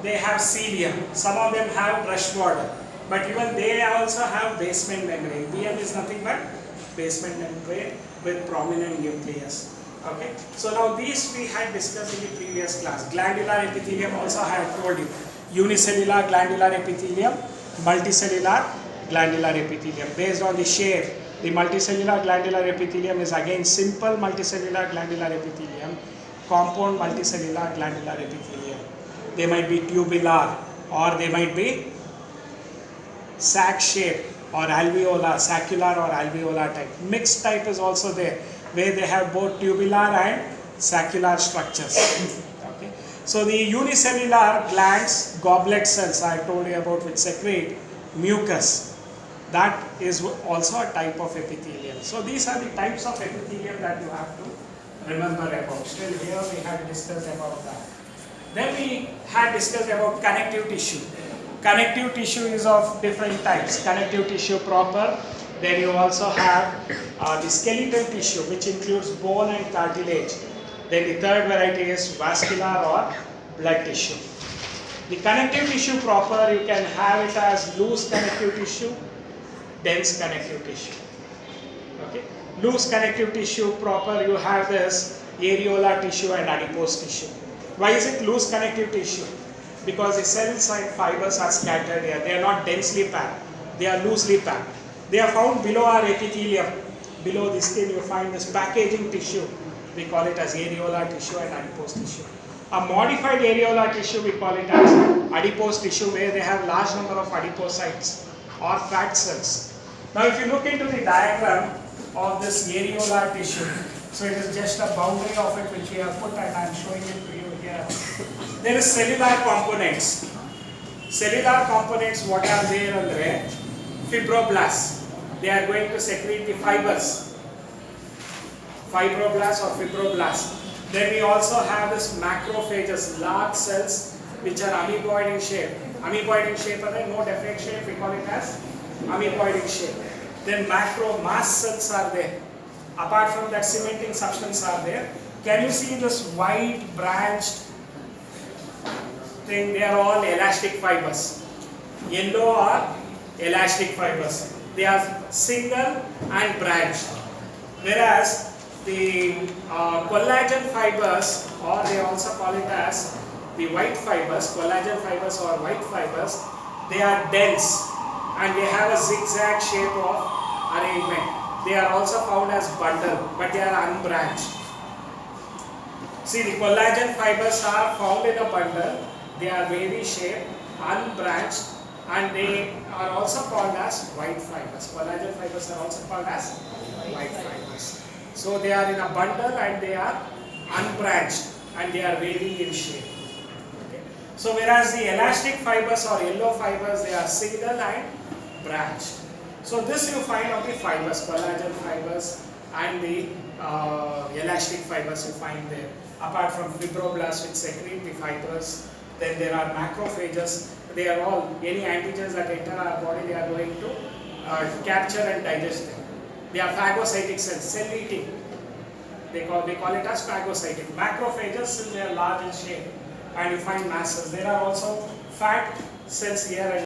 they have cilium. Some of them have brush border. But even they also have basement membrane. BM is nothing but basement membrane with prominent nucleus. Okay. So now these we had discussed in the previous class. Glandular epithelium also I had told you. Unicellular glandular epithelium, multicellular glandular epithelium. Based on the shape, the multicellular glandular epithelium is again simple multicellular glandular epithelium, compound multicellular glandular epithelium. They might be tubular or they might be sac shape or alveolar, saccular or alveolar type. Mixed type is also there, where they have both tubular and saccular structures. Okay. So the unicellular glands, goblet cells I told you about, which secrete mucus, that is also a type of epithelium. So these are the types of epithelium that you have to remember about. Still here we had discussed about that. Then we had discussed about connective tissue. Connective tissue is of different types. Connective tissue proper. Then you also have the skeletal tissue, which includes bone and cartilage. Then the third variety is vascular or blood tissue. The connective tissue proper, you can have it as loose connective tissue, dense connective tissue. Okay. Loose connective tissue proper, you have this areolar tissue and adipose tissue. Why is it loose connective tissue? Because the cells and fibers are scattered here. They are not densely packed. They are loosely packed. They are found below our epithelium. Below the skin you find this packaging tissue. We call it as areolar tissue and adipose tissue. A modified areolar tissue we call it as adipose tissue, where they have large number of adipocytes or fat cells. Now if you look into the diagram of this areolar tissue, so it is just a boundary of it which we have put, and I am showing it to you here. There is cellular components. Cellular components, what are there and there? Fibroblasts. They are going to secrete the fibers. Fibroblasts or fibroblasts. Then we also have this macrophages, large cells which are amoeboid in shape. Amoeboid in shape, and then no definite shape, we call it as amoeboid in shape. Then mast cells are there. Apart from that, cementing substance are there. Can you see this white branched thing? They are all elastic fibers. Yellow are elastic fibers. They are single and branched. Whereas the collagen fibers, or they also call it as the white fibers, collagen fibers or white fibers, they are dense and they have a zigzag shape of arrangement. They are also found as bundle, but they are unbranched. See, the collagen fibers are found in a bundle. They are wavy shaped, unbranched, and they are also called as white fibers. Collagen fibers are also called as white fibers. So they are in a bundle and they are unbranched and they are wavy in shape. Okay. So whereas the elastic fibers or yellow fibers, they are single and branched. So this you find of the fibers, collagen fibers and the elastic fibers you find there. Apart from fibroblasts which secrete the fibers, then there are macrophages. They are all, any antigens that enter our body, they are going to capture and digest them. They are phagocytic cells, cell eating. They call it as phagocytic. Macrophages, since they are large in shape, and you find mast cells. There are also fat cells here.